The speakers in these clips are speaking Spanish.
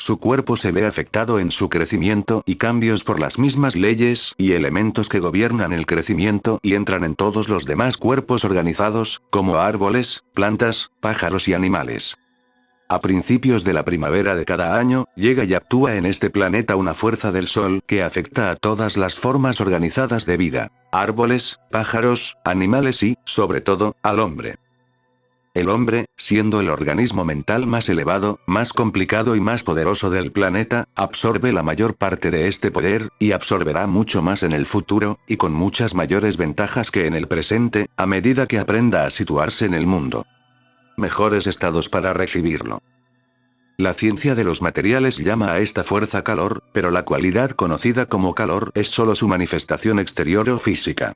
su cuerpo se ve afectado en su crecimiento y cambios por las mismas leyes y elementos que gobiernan el crecimiento y entran en todos los demás cuerpos organizados, como árboles, plantas, pájaros y animales. A principios de la primavera de cada año, llega y actúa en este planeta una fuerza del Sol que afecta a todas las formas organizadas de vida, árboles, pájaros, animales y, sobre todo, al hombre. El hombre, siendo el organismo mental más elevado, más complicado y más poderoso del planeta, absorbe la mayor parte de este poder, y absorberá mucho más en el futuro, y con muchas mayores ventajas que en el presente, a medida que aprenda a situarse en el mundo. Mejores estados para recibirlo. La ciencia de los materiales llama a esta fuerza calor, pero la cualidad conocida como calor es solo su manifestación exterior o física.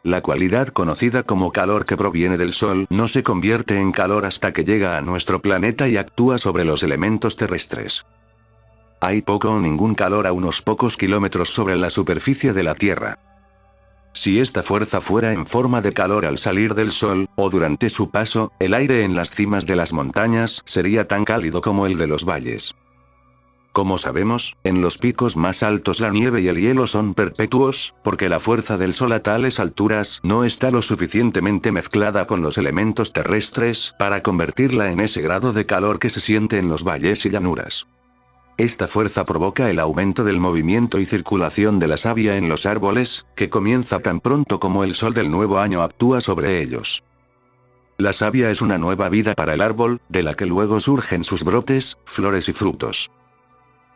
La cualidad conocida como calor que proviene del Sol no se convierte en calor hasta que llega a nuestro planeta y actúa sobre los elementos terrestres. Hay poco o ningún calor a unos pocos kilómetros sobre la superficie de la Tierra. Si esta fuerza fuera en forma de calor al salir del Sol, o durante su paso, el aire en las cimas de las montañas sería tan cálido como el de los valles. Como sabemos, en los picos más altos la nieve y el hielo son perpetuos, porque la fuerza del Sol a tales alturas no está lo suficientemente mezclada con los elementos terrestres para convertirla en ese grado de calor que se siente en los valles y llanuras. Esta fuerza provoca el aumento del movimiento y circulación de la savia en los árboles, que comienza tan pronto como el sol del nuevo año actúa sobre ellos. La savia es una nueva vida para el árbol, de la que luego surgen sus brotes, flores y frutos.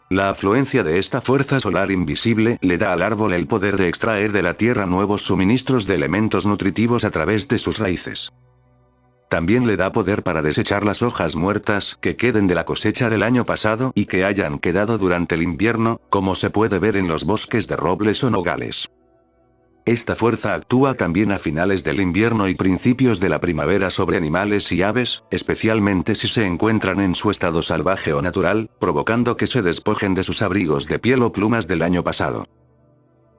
La afluencia de esta fuerza solar invisible le da al árbol el poder de extraer de la tierra nuevos suministros de elementos nutritivos a través de sus raíces. También le da poder para desechar las hojas muertas que queden de la cosecha del año pasado y que hayan quedado durante el invierno, como se puede ver en los bosques de robles o nogales. Esta fuerza actúa también a finales del invierno y principios de la primavera sobre animales y aves, especialmente si se encuentran en su estado salvaje o natural, provocando que se despojen de sus abrigos de piel o plumas del año pasado.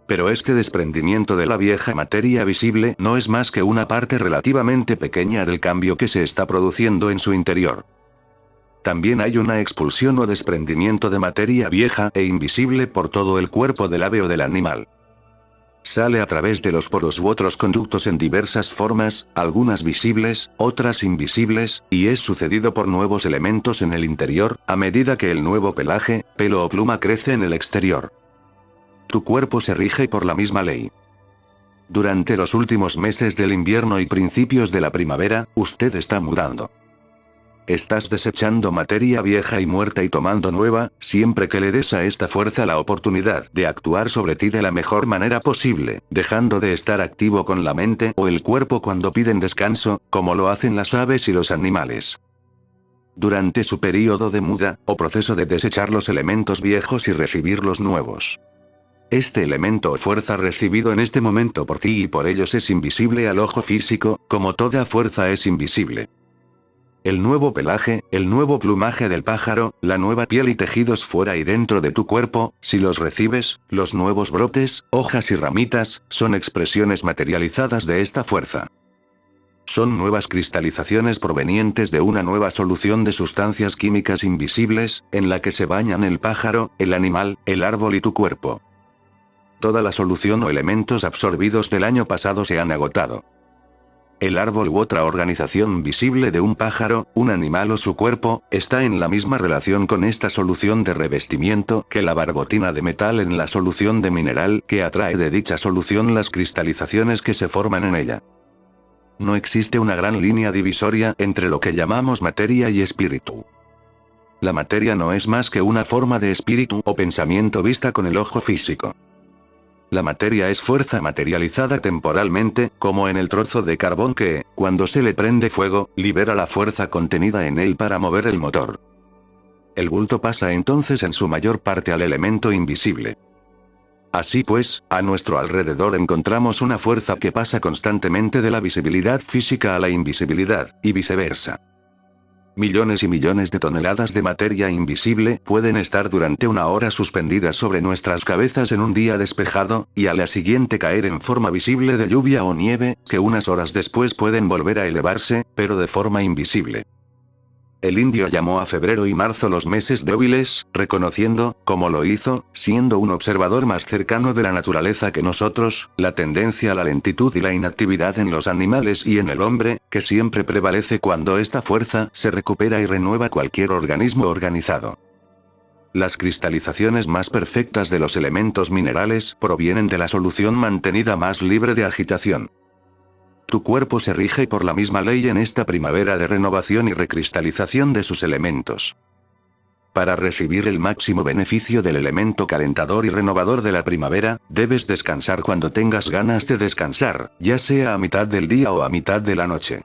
Pero este desprendimiento de la vieja materia visible no es más que una parte relativamente pequeña del cambio que se está produciendo en su interior. También hay una expulsión o desprendimiento de materia vieja e invisible por todo el cuerpo del ave o del animal. Sale a través de los poros u otros conductos en diversas formas, algunas visibles, otras invisibles, y es sucedido por nuevos elementos en el interior, a medida que el nuevo pelaje, pelo o pluma crece en el exterior. Tu cuerpo se rige por la misma ley. Durante los últimos meses del invierno y principios de la primavera, usted está mudando. Estás desechando materia vieja y muerta y tomando nueva, siempre que le des a esta fuerza la oportunidad de actuar sobre ti de la mejor manera posible, dejando de estar activo con la mente o el cuerpo cuando piden descanso, como lo hacen las aves y los animales. Durante su período de muda, o proceso de desechar los elementos viejos y recibir los nuevos. Este elemento o fuerza recibido en este momento por ti y por ellos es invisible al ojo físico, como toda fuerza es invisible. El nuevo pelaje, el nuevo plumaje del pájaro, la nueva piel y tejidos fuera y dentro de tu cuerpo, si los recibes, los nuevos brotes, hojas y ramitas, son expresiones materializadas de esta fuerza. Son nuevas cristalizaciones provenientes de una nueva solución de sustancias químicas invisibles, en la que se bañan el pájaro, el animal, el árbol y tu cuerpo. Toda la solución o elementos absorbidos del año pasado se han agotado. El árbol u otra organización visible de un pájaro, un animal o su cuerpo, está en la misma relación con esta solución de revestimiento que la barbotina de metal en la solución de mineral que atrae de dicha solución las cristalizaciones que se forman en ella. No existe una gran línea divisoria entre lo que llamamos materia y espíritu. La materia no es más que una forma de espíritu o pensamiento vista con el ojo físico. La materia es fuerza materializada temporalmente, como en el trozo de carbón que, cuando se le prende fuego, libera la fuerza contenida en él para mover el motor. El bulto pasa entonces en su mayor parte al elemento invisible. Así pues, a nuestro alrededor encontramos una fuerza que pasa constantemente de la visibilidad física a la invisibilidad, y viceversa. Millones y millones de toneladas de materia invisible pueden estar durante una hora suspendidas sobre nuestras cabezas en un día despejado, y a la siguiente caer en forma visible de lluvia o nieve, que unas horas después pueden volver a elevarse, pero de forma invisible. El indio llamó a febrero y marzo los meses débiles, reconociendo, como lo hizo, siendo un observador más cercano de la naturaleza que nosotros, la tendencia a la lentitud y la inactividad en los animales y en el hombre, que siempre prevalece cuando esta fuerza se recupera y renueva cualquier organismo organizado. Las cristalizaciones más perfectas de los elementos minerales provienen de la solución mantenida más libre de agitación. Tu cuerpo se rige por la misma ley en esta primavera de renovación y recristalización de sus elementos. Para recibir el máximo beneficio del elemento calentador y renovador de la primavera, debes descansar cuando tengas ganas de descansar, ya sea a mitad del día o a mitad de la noche.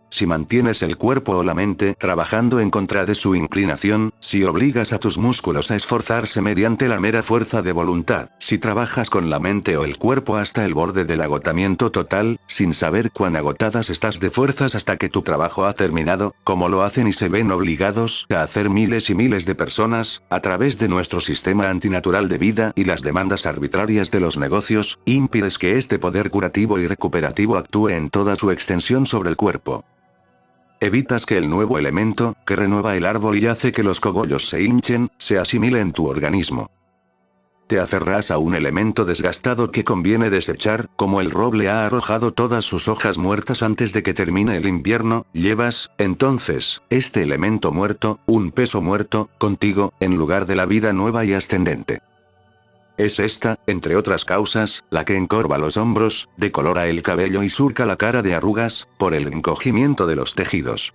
Si mantienes el cuerpo o la mente trabajando en contra de su inclinación, si obligas a tus músculos a esforzarse mediante la mera fuerza de voluntad, si trabajas con la mente o el cuerpo hasta el borde del agotamiento total, sin saber cuán agotadas estás de fuerzas hasta que tu trabajo ha terminado, como lo hacen y se ven obligados a hacer miles y miles de personas, a través de nuestro sistema antinatural de vida y las demandas arbitrarias de los negocios, impides que este poder curativo y recuperativo actúe en toda su extensión sobre el cuerpo. Evitas que el nuevo elemento, que renueva el árbol y hace que los cogollos se hinchen, se asimile en tu organismo. Te aferras a un elemento desgastado que conviene desechar, como el roble ha arrojado todas sus hojas muertas antes de que termine el invierno, llevas, entonces, este elemento muerto, un peso muerto, contigo, en lugar de la vida nueva y ascendente. Es esta, entre otras causas, la que encorva los hombros, decolora el cabello y surca la cara de arrugas, por el encogimiento de los tejidos.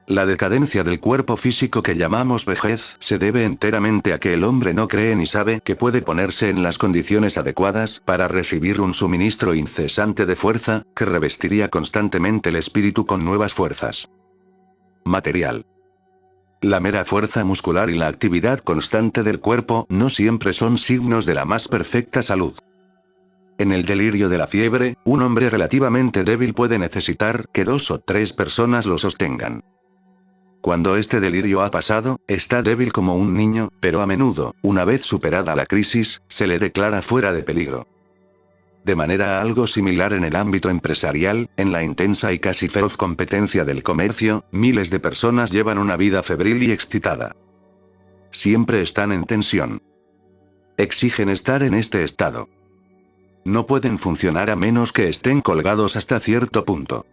La decadencia del cuerpo físico que llamamos vejez se debe enteramente a que el hombre no cree ni sabe que puede ponerse en las condiciones adecuadas para recibir un suministro incesante de fuerza, que revestiría constantemente el espíritu con nuevas fuerzas. Material. La mera fuerza muscular y la actividad constante del cuerpo no siempre son signos de la más perfecta salud. En el delirio de la fiebre, un hombre relativamente débil puede necesitar que 2 o 3 personas lo sostengan. Cuando este delirio ha pasado, está débil como un niño, pero a menudo, una vez superada la crisis, se le declara fuera de peligro. De manera algo similar en el ámbito empresarial, en la intensa y casi feroz competencia del comercio, miles de personas llevan una vida febril y excitada. Siempre están en tensión. Exigen estar en este estado. No pueden funcionar a menos que estén colgados hasta cierto punto.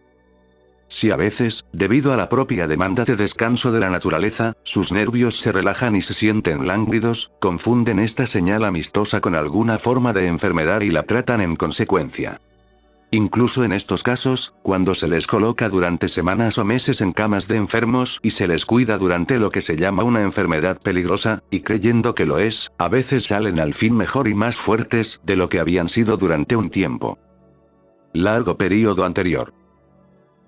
Si a veces, debido a la propia demanda de descanso de la naturaleza, sus nervios se relajan y se sienten lánguidos, confunden esta señal amistosa con alguna forma de enfermedad y la tratan en consecuencia. Incluso en estos casos, cuando se les coloca durante semanas o meses en camas de enfermos y se les cuida durante lo que se llama una enfermedad peligrosa, y creyendo que lo es, a veces salen al fin mejor y más fuertes de lo que habían sido durante un tiempo largo período anterior.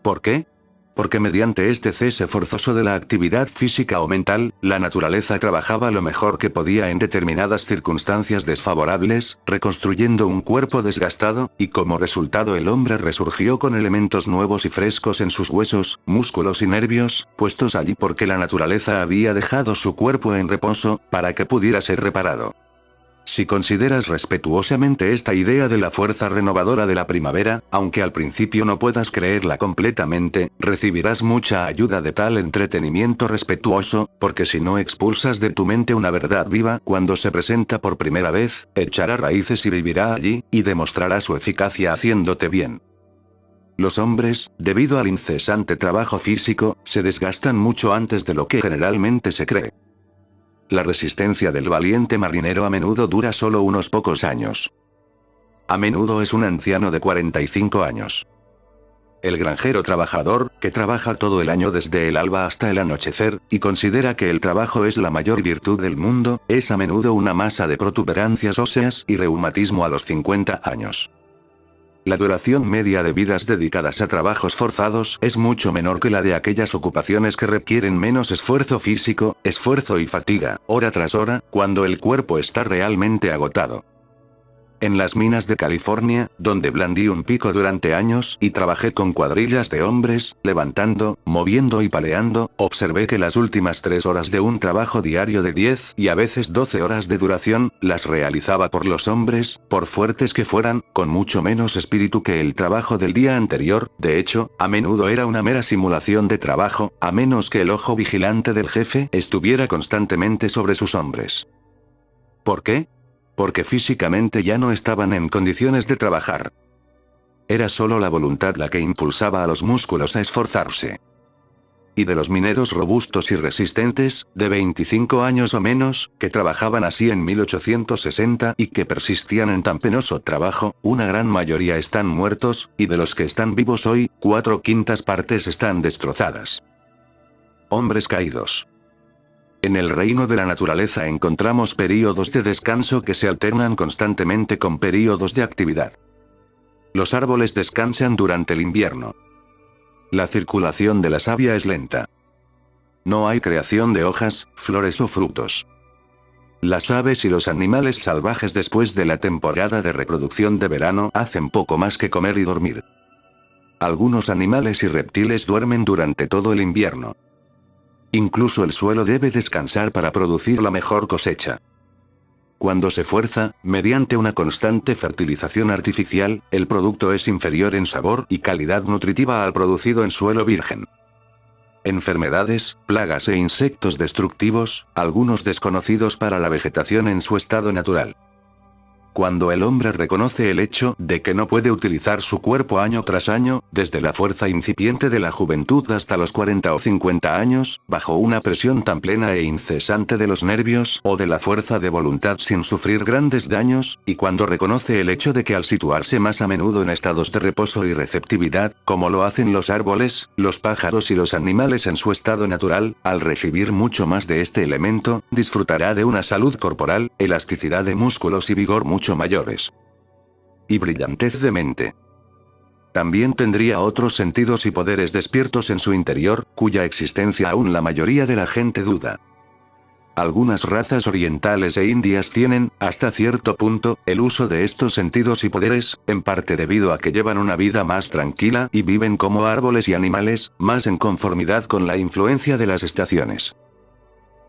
¿Por qué? Porque mediante este cese forzoso de la actividad física o mental, la naturaleza trabajaba lo mejor que podía en determinadas circunstancias desfavorables, reconstruyendo un cuerpo desgastado, y como resultado el hombre resurgió con elementos nuevos y frescos en sus huesos, músculos y nervios, puestos allí porque la naturaleza había dejado su cuerpo en reposo, para que pudiera ser reparado. Si consideras respetuosamente esta idea de la fuerza renovadora de la primavera, aunque al principio no puedas creerla completamente, recibirás mucha ayuda de tal entretenimiento respetuoso, porque si no expulsas de tu mente una verdad viva cuando se presenta por primera vez, echará raíces y vivirá allí, y demostrará su eficacia haciéndote bien. Los hombres, debido al incesante trabajo físico, se desgastan mucho antes de lo que generalmente se cree. La resistencia del valiente marinero a menudo dura solo unos pocos años. A menudo es un anciano de 45 años. El granjero trabajador, que trabaja todo el año desde el alba hasta el anochecer, y considera que el trabajo es la mayor virtud del mundo, es a menudo una masa de protuberancias óseas y reumatismo a los 50 años. La duración media de vidas dedicadas a trabajos forzados es mucho menor que la de aquellas ocupaciones que requieren menos esfuerzo físico, esfuerzo y fatiga, hora tras hora, cuando el cuerpo está realmente agotado. En las minas de California, donde blandí un pico durante años y trabajé con cuadrillas de hombres, levantando, moviendo y paleando, observé que las últimas 3 horas de un trabajo diario de 10 y a veces 12 horas de duración, las realizaba por los hombres, por fuertes que fueran, con mucho menos espíritu que el trabajo del día anterior. De hecho, a menudo era una mera simulación de trabajo, a menos que el ojo vigilante del jefe estuviera constantemente sobre sus hombres. ¿Por qué? Porque físicamente ya no estaban en condiciones de trabajar. Era solo la voluntad la que impulsaba a los músculos a esforzarse. Y de los mineros robustos y resistentes, de 25 años o menos, que trabajaban así en 1860 y que persistían en tan penoso trabajo, una gran mayoría están muertos, y de los que están vivos hoy, 4/5 partes están destrozadas. Hombres caídos. En el reino de la naturaleza encontramos períodos de descanso que se alternan constantemente con períodos de actividad. Los árboles descansan durante el invierno. La circulación de la savia es lenta. No hay creación de hojas, flores o frutos. Las aves y los animales salvajes después de la temporada de reproducción de verano hacen poco más que comer y dormir. Algunos animales y reptiles duermen durante todo el invierno. Incluso el suelo debe descansar para producir la mejor cosecha. Cuando se fuerza, mediante una constante fertilización artificial, el producto es inferior en sabor y calidad nutritiva al producido en suelo virgen. Enfermedades, plagas e insectos destructivos, algunos desconocidos para la vegetación en su estado natural. Cuando el hombre reconoce el hecho de que no puede utilizar su cuerpo año tras año, desde la fuerza incipiente de la juventud hasta los 40 o 50 años, bajo una presión tan plena e incesante de los nervios o de la fuerza de voluntad sin sufrir grandes daños, y cuando reconoce el hecho de que al situarse más a menudo en estados de reposo y receptividad, como lo hacen los árboles, los pájaros y los animales en su estado natural, al recibir mucho más de este elemento, disfrutará de una salud corporal, elasticidad de músculos y vigor mucho mayores. Y brillantez de mente. También tendría otros sentidos y poderes despiertos en su interior, cuya existencia aún la mayoría de la gente duda. Algunas razas orientales e indias tienen, hasta cierto punto, el uso de estos sentidos y poderes, en parte debido a que llevan una vida más tranquila y viven como árboles y animales, más en conformidad con la influencia de las estaciones.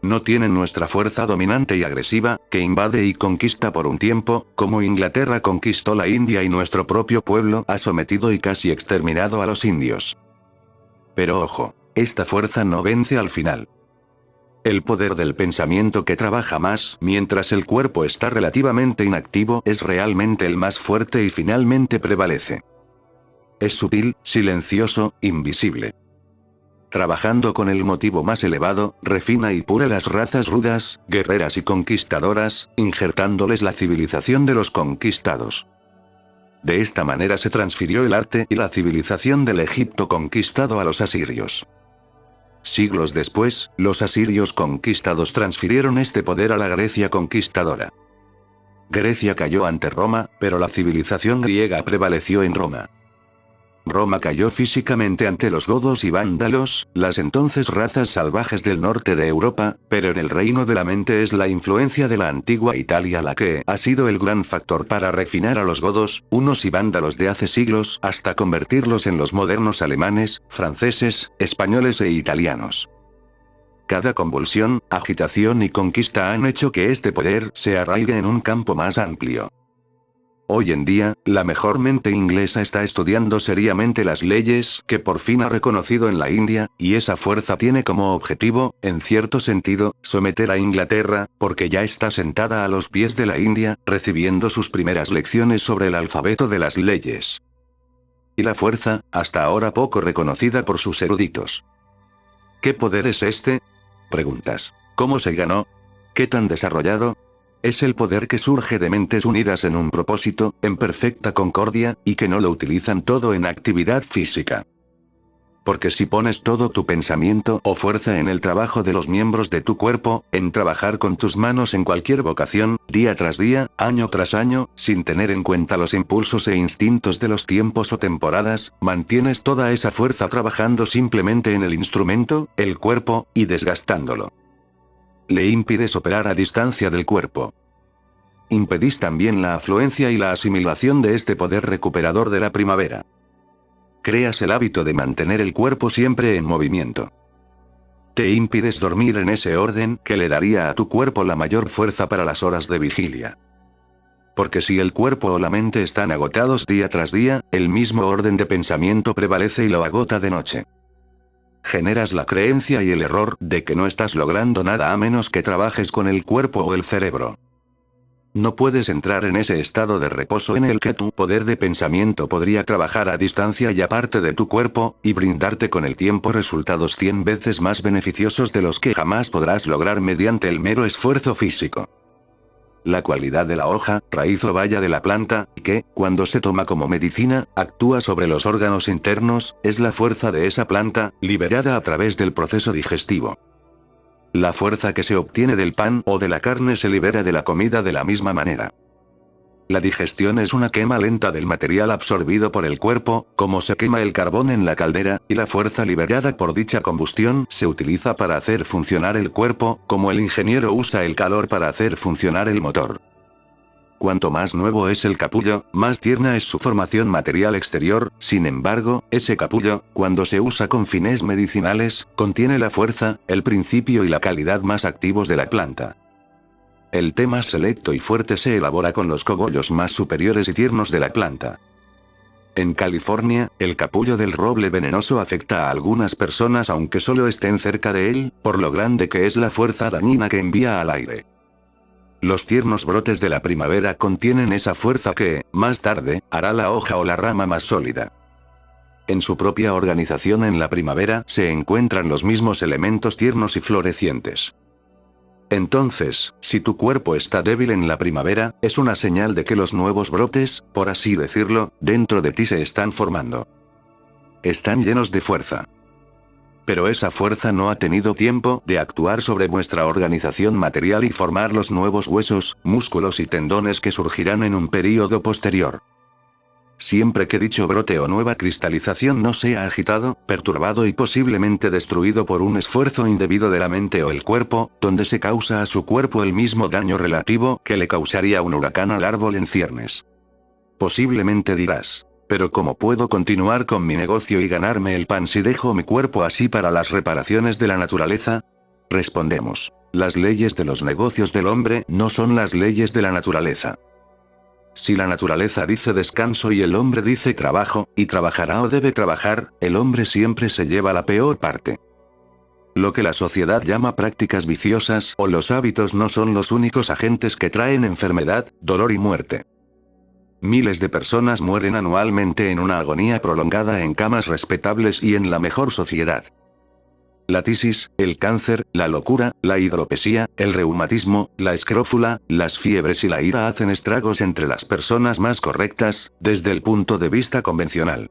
No tienen nuestra fuerza dominante y agresiva, que invade y conquista por un tiempo, como Inglaterra conquistó la India y nuestro propio pueblo ha sometido y casi exterminado a los indios. Pero ojo, esta fuerza no vence al final. El poder del pensamiento que trabaja más mientras el cuerpo está relativamente inactivo es realmente el más fuerte y finalmente prevalece. Es sutil, silencioso, invisible. Trabajando con el motivo más elevado, refina y pule las razas rudas, guerreras y conquistadoras, injertándoles la civilización de los conquistados. De esta manera se transfirió el arte y la civilización del Egipto conquistado a los asirios. Siglos después, los asirios conquistados transfirieron este poder a la Grecia conquistadora. Grecia cayó ante Roma, pero la civilización griega prevaleció en Roma. Roma cayó físicamente ante los godos y vándalos, las entonces razas salvajes del norte de Europa, pero en el reino de la mente es la influencia de la antigua Italia la que ha sido el gran factor para refinar a los godos, hunos y vándalos de hace siglos, hasta convertirlos en los modernos alemanes, franceses, españoles e italianos. Cada convulsión, agitación y conquista han hecho que este poder se arraigue en un campo más amplio. Hoy en día, la mejor mente inglesa está estudiando seriamente las leyes que por fin ha reconocido en la India, y esa fuerza tiene como objetivo, en cierto sentido, someter a Inglaterra, porque ya está sentada a los pies de la India, recibiendo sus primeras lecciones sobre el alfabeto de las leyes. Y la fuerza, hasta ahora poco reconocida por sus eruditos. ¿Qué poder es este? Preguntas. ¿Cómo se ganó? ¿Qué tan desarrollado? Es el poder que surge de mentes unidas en un propósito, en perfecta concordia, y que no lo utilizan todo en actividad física. Porque si pones todo tu pensamiento o fuerza en el trabajo de los miembros de tu cuerpo, en trabajar con tus manos en cualquier vocación, día tras día, año tras año, sin tener en cuenta los impulsos e instintos de los tiempos o temporadas, mantienes toda esa fuerza trabajando simplemente en el instrumento, el cuerpo, y desgastándolo. Le impides operar a distancia del cuerpo. Impedís también la afluencia y la asimilación de este poder recuperador de la primavera. Creas el hábito de mantener el cuerpo siempre en movimiento. Te impides dormir en ese orden que le daría a tu cuerpo la mayor fuerza para las horas de vigilia. Porque si el cuerpo o la mente están agotados día tras día, el mismo orden de pensamiento prevalece y lo agota de noche. Generas la creencia y el error de que no estás logrando nada a menos que trabajes con el cuerpo o el cerebro. No puedes entrar en ese estado de reposo en el que tu poder de pensamiento podría trabajar a distancia y aparte de tu cuerpo, y brindarte con el tiempo resultados 100 veces más beneficiosos de los que jamás podrás lograr mediante el mero esfuerzo físico. La cualidad de la hoja, raíz o baya de la planta, que, cuando se toma como medicina, actúa sobre los órganos internos, es la fuerza de esa planta, liberada a través del proceso digestivo. La fuerza que se obtiene del pan o de la carne se libera de la comida de la misma manera. La digestión es una quema lenta del material absorbido por el cuerpo, como se quema el carbón en la caldera, y la fuerza liberada por dicha combustión se utiliza para hacer funcionar el cuerpo, como el ingeniero usa el calor para hacer funcionar el motor. Cuanto más nuevo es el capullo, más tierna es su formación material exterior, sin embargo, ese capullo, cuando se usa con fines medicinales, contiene la fuerza, el principio y la calidad más activos de la planta. El té más selecto y fuerte se elabora con los cogollos más superiores y tiernos de la planta. En California, el capullo del roble venenoso afecta a algunas personas aunque solo estén cerca de él, por lo grande que es la fuerza dañina que envía al aire. Los tiernos brotes de la primavera contienen esa fuerza que, más tarde, hará la hoja o la rama más sólida. En su propia organización en la primavera se encuentran los mismos elementos tiernos y florecientes. Entonces, si tu cuerpo está débil en la primavera, es una señal de que los nuevos brotes, por así decirlo, dentro de ti se están formando. Están llenos de fuerza. Pero esa fuerza no ha tenido tiempo de actuar sobre vuestra organización material y formar los nuevos huesos, músculos y tendones que surgirán en un período posterior. Siempre que dicho brote o nueva cristalización no sea agitado, perturbado y posiblemente destruido por un esfuerzo indebido de la mente o el cuerpo, donde se causa a su cuerpo el mismo daño relativo que le causaría un huracán al árbol en ciernes. Posiblemente dirás: ¿pero cómo puedo continuar con mi negocio y ganarme el pan si dejo mi cuerpo así para las reparaciones de la naturaleza? Respondemos: las leyes de los negocios del hombre no son las leyes de la naturaleza. Si la naturaleza dice descanso y el hombre dice trabajo, y trabajará o debe trabajar, el hombre siempre se lleva la peor parte. Lo que la sociedad llama prácticas viciosas o los hábitos no son los únicos agentes que traen enfermedad, dolor y muerte. Miles de personas mueren anualmente en una agonía prolongada en camas respetables y en la mejor sociedad. La tisis, el cáncer, la locura, la hidropesía, el reumatismo, la escrófula, las fiebres y la ira hacen estragos entre las personas más correctas, desde el punto de vista convencional.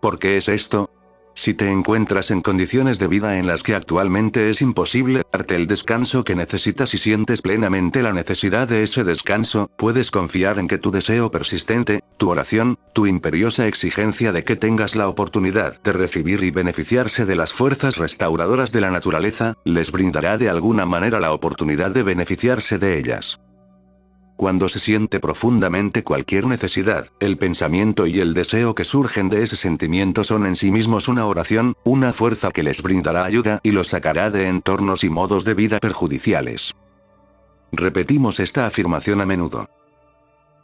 ¿Por qué es esto? Si te encuentras en condiciones de vida en las que actualmente es imposible darte el descanso que necesitas y sientes plenamente la necesidad de ese descanso, puedes confiar en que tu deseo persistente, tu oración, tu imperiosa exigencia de que tengas la oportunidad de recibir y beneficiarse de las fuerzas restauradoras de la naturaleza, les brindará de alguna manera la oportunidad de beneficiarse de ellas. Cuando se siente profundamente cualquier necesidad, el pensamiento y el deseo que surgen de ese sentimiento son en sí mismos una oración, una fuerza que les brindará ayuda y los sacará de entornos y modos de vida perjudiciales. Repetimos esta afirmación a menudo.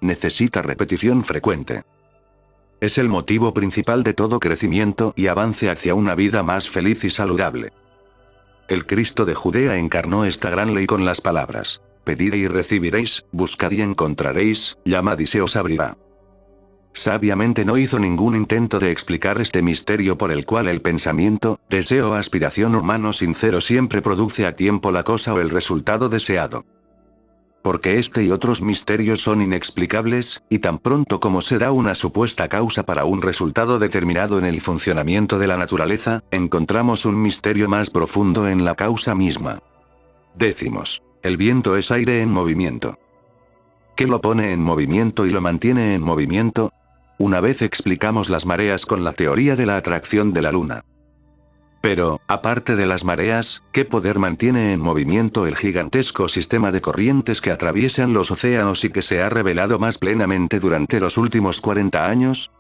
Necesita repetición frecuente. Es el motivo principal de todo crecimiento y avance hacia una vida más feliz y saludable. El Cristo de Judea encarnó esta gran ley con las palabras: pedid y recibiréis, buscad y encontraréis, llamad y se os abrirá. Sabiamente no hizo ningún intento de explicar este misterio por el cual el pensamiento, deseo o aspiración humano sincero siempre produce a tiempo la cosa o el resultado deseado. Porque este y otros misterios son inexplicables, y tan pronto como se da una supuesta causa para un resultado determinado en el funcionamiento de la naturaleza, encontramos un misterio más profundo en la causa misma. Decimos: el viento es aire en movimiento. ¿Qué lo pone en movimiento y lo mantiene en movimiento? Una vez explicamos las mareas con la teoría de la atracción de la luna. Pero, aparte de las mareas, ¿qué poder mantiene en movimiento el gigantesco sistema de corrientes que atraviesan los océanos y que se ha revelado más plenamente durante los últimos 40 años?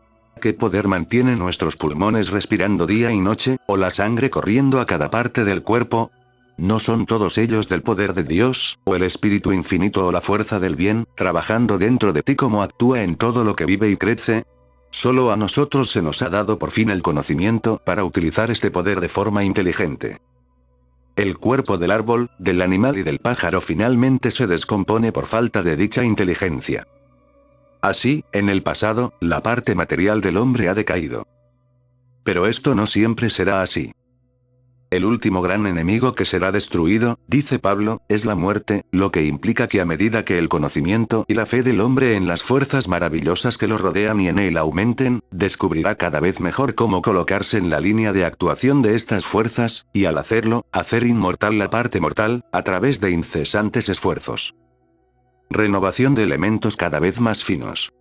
¿Qué poder mantiene nuestros pulmones respirando día y noche, o la sangre corriendo a cada parte del cuerpo? ¿No son todos ellos del poder de Dios, o el Espíritu Infinito o la fuerza del bien, trabajando dentro de ti como actúa en todo lo que vive y crece? Solo a nosotros se nos ha dado por fin el conocimiento para utilizar este poder de forma inteligente. El cuerpo del árbol, del animal y del pájaro finalmente se descompone por falta de dicha inteligencia. Así, en el pasado, la parte material del hombre ha decaído. Pero esto no siempre será así. El último gran enemigo que será destruido, dice Pablo, es la muerte, lo que implica que a medida que el conocimiento y la fe del hombre en las fuerzas maravillosas que lo rodean y en él aumenten, descubrirá cada vez mejor cómo colocarse en la línea de actuación de estas fuerzas, y al hacerlo, hacer inmortal la parte mortal, a través de incesantes esfuerzos. Renovación de elementos cada vez más finos.